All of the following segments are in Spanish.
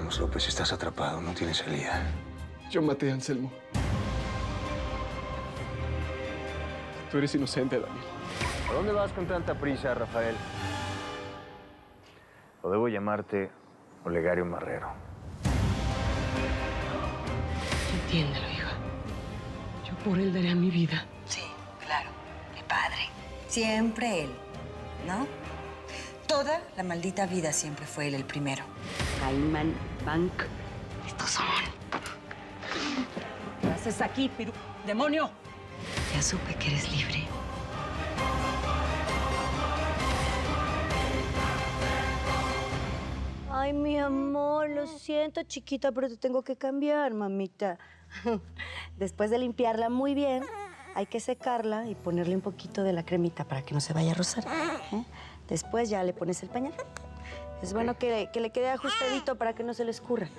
Vamos, López, estás atrapado, no tienes salida. Yo maté a Anselmo. Tú eres inocente, Daniel. ¿A dónde vas con tanta prisa, Rafael? O debo llamarte Olegario Marrero. Entiéndelo, hija. Yo por él daría mi vida. Sí, claro. Mi padre. Siempre él, ¿no? Toda la maldita vida siempre fue él el primero. Caimán Bank. Estos son. ¿Qué haces aquí, Piru? ¡Demonio! Ya supe que eres libre. Ay, mi amor, lo siento, chiquita, pero te tengo que cambiar, mamita. Después de limpiarla muy bien, hay que secarla y ponerle un poquito de la cremita para que no se vaya a rozar. ¿Eh? Después ya le pones el pañal. Es bueno que le quede ajustadito para que no se le escurra,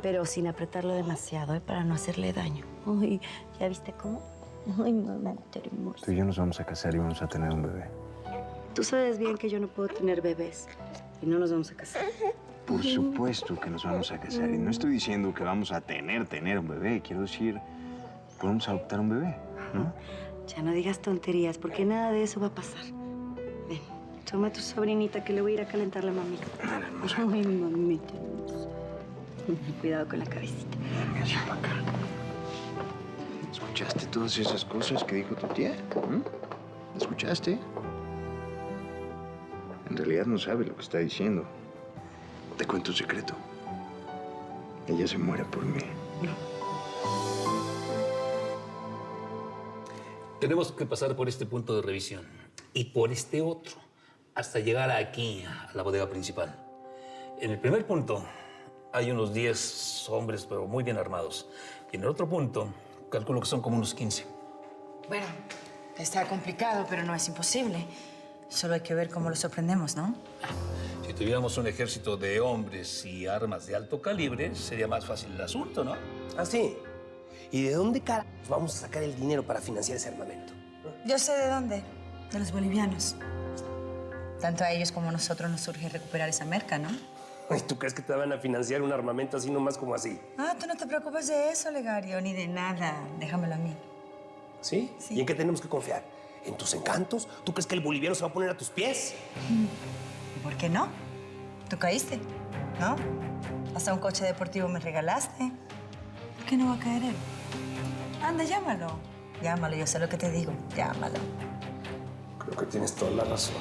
pero sin apretarlo demasiado, ¿eh? Para no hacerle daño. Uy, ¿ya viste cómo? Ay, mamita hermosa. Tú y yo nos vamos a casar y vamos a tener un bebé. Tú sabes bien que yo no puedo tener bebés y no nos vamos a casar. Por supuesto que nos vamos a casar. Y no estoy diciendo que vamos a tener un bebé. Quiero decir, podemos adoptar un bebé, ¿no? Ya no digas tonterías, porque nada de eso va a pasar. Ven, toma a tu sobrinita que le voy a ir a calentar la mamita. Ay, mamita hermosa. Cuidado con la cabecita. Venga, ya para acá. ¿Escuchaste todas esas cosas que dijo tu tía? ¿Escuchaste? En realidad no sabe lo que está diciendo. Te cuento un secreto. Ella se muere por mí. Tenemos que pasar por este punto de revisión y por este otro hasta llegar aquí, a la bodega principal. En el primer punto hay unos 10 hombres, pero muy bien armados. Y en el otro punto, calculo que son como unos 15. Bueno, está complicado, pero no es imposible. Solo hay que ver cómo lo sorprendemos, ¿no? Si tuviéramos un ejército de hombres y armas de alto calibre, sería más fácil el asunto, ¿no? ¿Ah, sí? ¿Y de dónde carajos vamos a sacar el dinero para financiar ese armamento? Yo sé de dónde. De los bolivianos. Tanto a ellos como a nosotros nos surge recuperar esa merca, ¿no? ¿Y tú crees que te van a financiar un armamento así nomás como así? Ah, tú no te preocupes de eso, Olegario, ni de nada. Déjamelo a mí. ¿Sí? Sí. ¿Y en qué tenemos que confiar? ¿En tus encantos? ¿Tú crees que el boliviano se va a poner a tus pies? ¿Y por qué no? Tú caíste, ¿no? Hasta un coche deportivo me regalaste. ¿Por qué no va a caer él? Anda, llámalo. Llámalo, yo sé lo que te digo. Llámalo. Creo que tienes toda la razón.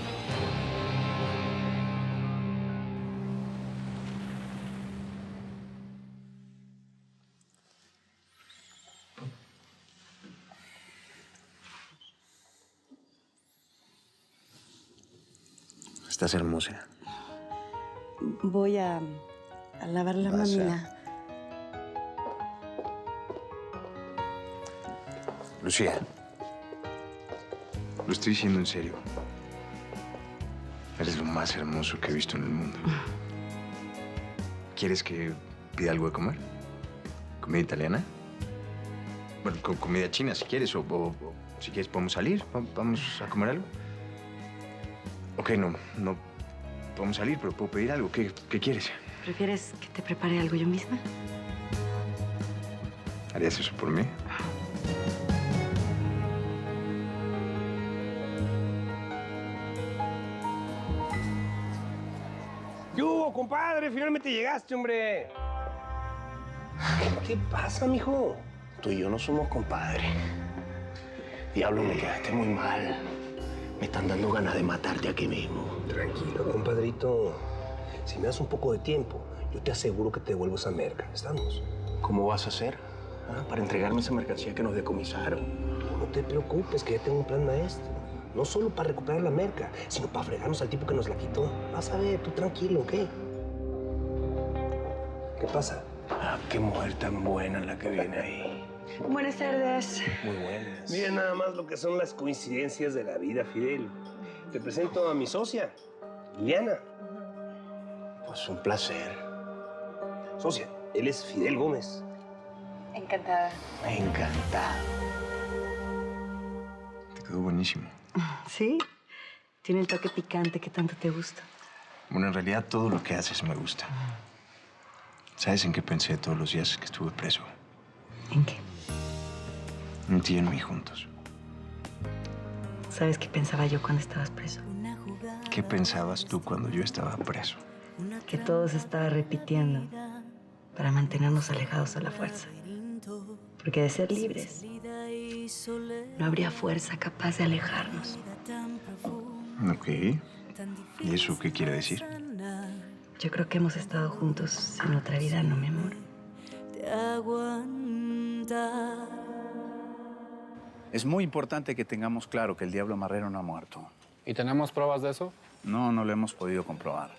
Estás hermosa. Voy a lavar la Pasa. mamila. Lucía, lo estoy diciendo en serio. Eres lo más hermoso que he visto en el mundo. ¿Quieres que pida algo de comer? ¿Comida italiana? Bueno, comida china si quieres, o si quieres podemos salir. Vamos a comer algo. Ok, no podemos salir, pero puedo pedir algo. ¿Qué quieres? ¿Prefieres que te prepare algo yo misma? ¿Harías eso por mí? ¿Qué hubo, compadre? Finalmente llegaste, hombre. ¿Qué pasa, mijo? Tú y yo no somos compadre. Diablo, me quedaste muy mal. Me están dando ganas de matarte aquí mismo. Tranquilo, compadrito. Si me das un poco de tiempo, yo te aseguro que te devuelvo esa merca. ¿Estamos? ¿Cómo vas a hacer? Para entregarme esa mercancía que nos decomisaron. No te preocupes, que ya tengo un plan maestro. No solo para recuperar la merca, sino para fregarnos al tipo que nos la quitó. Vas a ver, tú tranquilo, ¿ok? ¿Qué pasa? Ah, qué mujer tan buena la que viene ahí. Buenas tardes. Muy buenas. Mira nada más lo que son las coincidencias de la vida, Fidel. Te presento a mi socia, Liliana. Pues un placer. Socia, él es Fidel Gómez. Encantada. Encantado. Te quedó buenísimo. ¿Sí? Tiene el toque picante que tanto te gusta. Bueno, en realidad todo lo que haces me gusta. ¿Sabes en qué pensé todos los días que estuve preso? ¿En qué? En ti y en mí juntos. ¿Sabes qué pensaba yo cuando estabas preso? ¿Qué pensabas tú cuando yo estaba preso? Que todo se estaba repitiendo para mantenernos alejados a la fuerza. Porque de ser libres, no habría fuerza capaz de alejarnos. Ok. ¿Y eso qué quiere decir? Yo creo que hemos estado juntos en otra vida, ¿no, mi amor? Es muy importante que tengamos claro que el Diablo Marrero no ha muerto. ¿Y tenemos pruebas de eso? No lo hemos podido comprobar.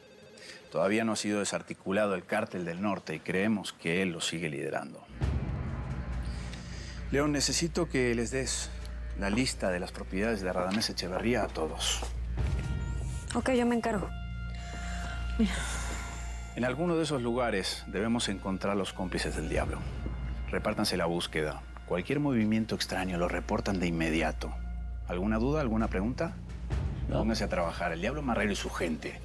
Todavía no ha sido desarticulado el Cártel del Norte y creemos que él lo sigue liderando. León, necesito que les des la lista de las propiedades de Radamés Echeverría a todos. Ok, yo me encargo. En alguno de esos lugares debemos encontrar los cómplices del Diablo. Repártanse la búsqueda. Cualquier movimiento extraño lo reportan de inmediato. ¿Alguna duda, alguna pregunta? No. Pónganse a trabajar. El Diablo Marrero y su gente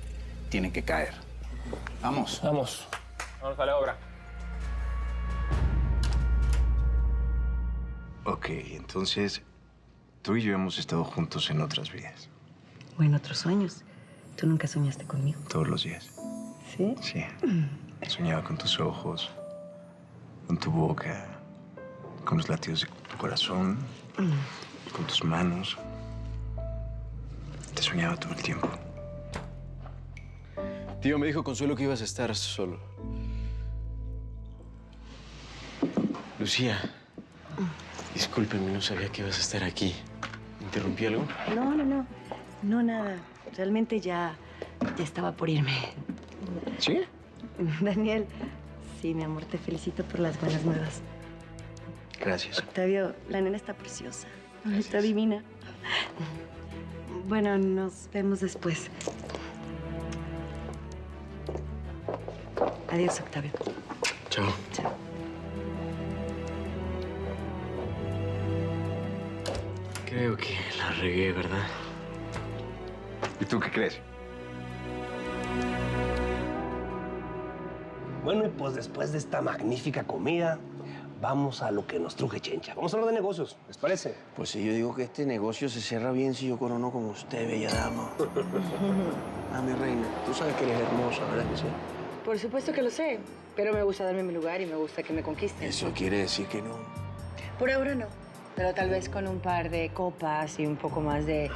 tienen que caer. Vamos. Vamos. Vamos a la obra. Ok, entonces tú y yo hemos estado juntos en otras vidas. O en otros sueños. Tú nunca soñaste conmigo. Todos los días. ¿Sí? Sí. Soñaba con tus ojos, con tu boca, con los latidos de tu corazón, con tus manos. Te soñaba todo el tiempo. Tío, me dijo Consuelo que ibas a estar solo. Lucía, discúlpeme, no sabía que ibas a estar aquí. ¿Interrumpí algo? No. No, nada. Realmente ya estaba por irme. ¿Sí? Daniel, sí, mi amor, te felicito por las buenas nuevas. Gracias. Octavio, la nena está preciosa. Está divina. Bueno, nos vemos después. Adiós, Octavio. Chao. Chao. Creo que la regué, ¿verdad? ¿Y tú qué crees? Bueno, y pues después de esta magnífica comida, vamos a lo que nos truje Chencha. Vamos a hablar de negocios, ¿les parece? Pues sí, yo digo que este negocio se cierra bien si yo corono con usted, bella dama. Ah, mi reina, tú sabes que eres hermosa, ¿verdad que sí? Por supuesto que lo sé, pero me gusta darme mi lugar y me gusta que me conquisten. Eso quiere decir que no. Por ahora no, pero tal vez con un par de copas y un poco más de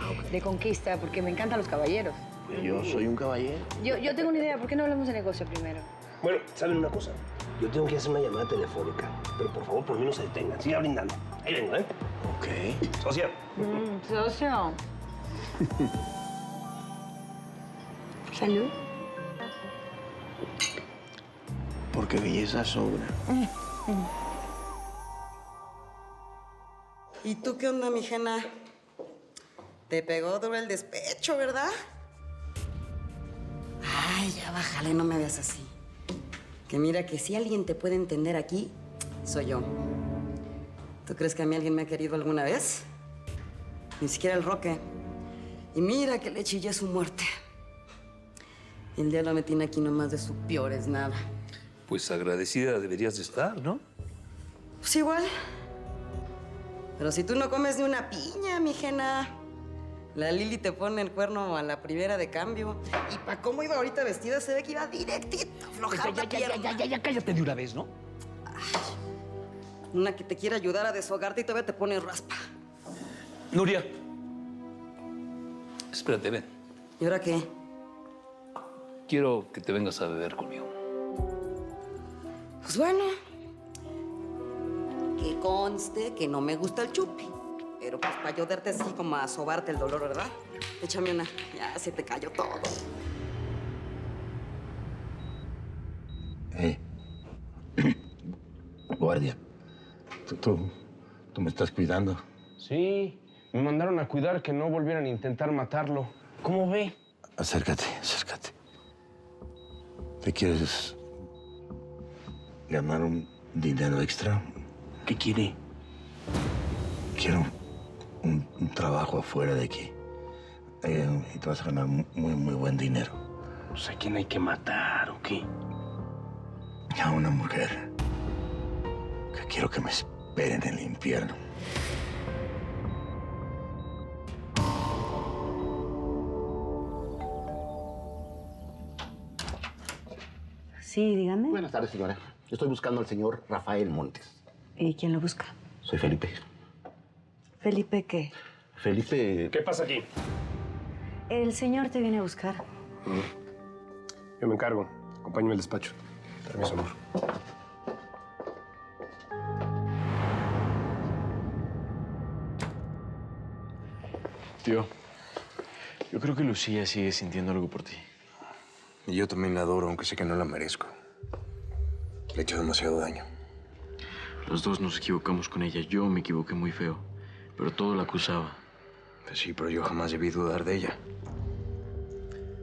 conquista, porque me encantan los caballeros. Pues yo soy un caballero. Yo tengo una idea, ¿por qué no hablamos de negocio primero? Bueno, ¿saben una cosa? Yo tengo que hacer una llamada telefónica, pero por favor, por mí no se detengan. Siga brindando. Ahí vengo, ¿eh? Ok. Socia. Socio. Salud. Porque belleza sobra. ¿Y tú qué onda, mi Jena? Te pegó duro el despecho, ¿verdad? Ay, ya bájale, no me veas así. Que mira que si alguien te puede entender aquí, soy yo. ¿Tú crees que a mí alguien me ha querido alguna vez? Ni siquiera el Roque. Y mira que le chillé su muerte. Y el diablo me tiene aquí nomás de su peor es nada. Pues agradecida deberías de estar, ¿no? Pues igual. Pero si tú no comes ni una piña, mi Jena. La Lili te pone el cuerno a la primera de cambio. Y pa' cómo iba ahorita vestida, se ve que iba directito, aflojada. Ya, cállate de una vez, ¿no? Una que te quiere ayudar a deshogarte y todavía te pone raspa. Nuria. Espérate, ven. ¿Y ahora qué? Quiero que te vengas a beber conmigo. Pues bueno. Que conste que no me gusta el chupi. Pero pues para yo darte así como a sobarte el dolor, ¿verdad? Échame una. Ya se te cayó todo. Guardia, tú me estás cuidando. Sí, me mandaron a cuidar que no volvieran a intentar matarlo. ¿Cómo ve? Acércate. ¿Te quieres ganar un dinero extra? ¿Qué quiere? Quiero un trabajo afuera de aquí. Y te vas a ganar muy buen dinero. ¿A quién hay que matar o qué? y a una mujer que quiero que me espere en el infierno. Sí, dígame. Buenas tardes, señora. Yo estoy buscando al señor Rafael Montes. ¿Y quién lo busca? Soy Felipe. ¿Felipe qué? Felipe... ¿Qué pasa aquí? El señor te viene a buscar. Yo me encargo. Acompáñame al despacho. Permiso, amor. Tío, yo creo que Lucía sigue sintiendo algo por ti. Y yo también la adoro, aunque sé que no la merezco. Le he hecho demasiado daño. Los dos nos equivocamos con ella. Yo me equivoqué muy feo, pero todo la acusaba. Pues sí, pero yo jamás debí dudar de ella.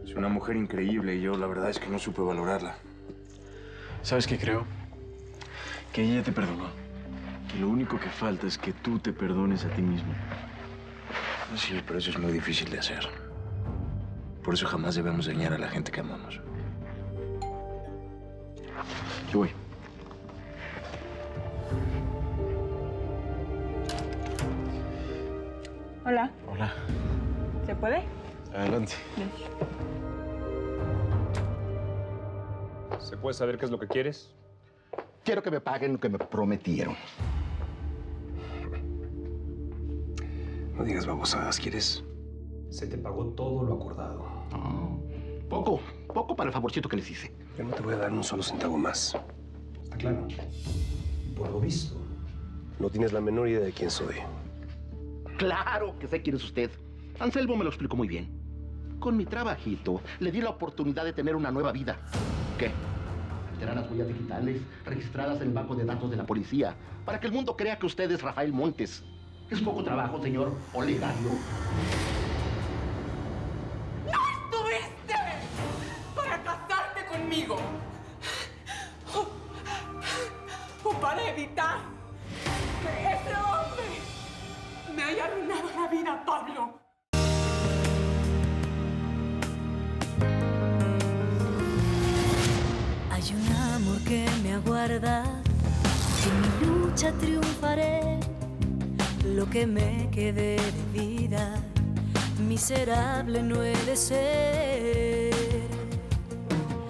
Es una mujer increíble y yo la verdad es que no supe valorarla. ¿Sabes qué creo? Que ella te perdonó. Que lo único que falta es que tú te perdones a ti mismo. Sí, pero eso es muy difícil de hacer. Por eso jamás debemos dañar a la gente que amamos. Yo voy. Hola. Hola. ¿Se puede? Adelante. ¿Se puede saber qué es lo que quieres? Quiero que me paguen lo que me prometieron. No digas babosadas, ¿quieres? Se te pagó todo lo acordado. Poco para el favorcito que les hice. Yo no te voy a dar un solo centavo más. ¿Está claro? Por lo visto, no tienes la menor idea de quién soy. Claro que sé quién es usted. Anselmo me lo explicó muy bien. Con mi trabajito, le di la oportunidad de tener una nueva vida. ¿Qué? Alterar las huellas digitales registradas en el banco de datos de la policía para que el mundo crea que usted es Rafael Montes. Es poco trabajo, señor Olegario. ¡No estuviste para casarte conmigo! O para evitar que ese hombre me haya arruinado la vida, Pablo. Hay un amor que me aguarda, en mi lucha triunfaré. Lo que me quede de vida, miserable no he de ser.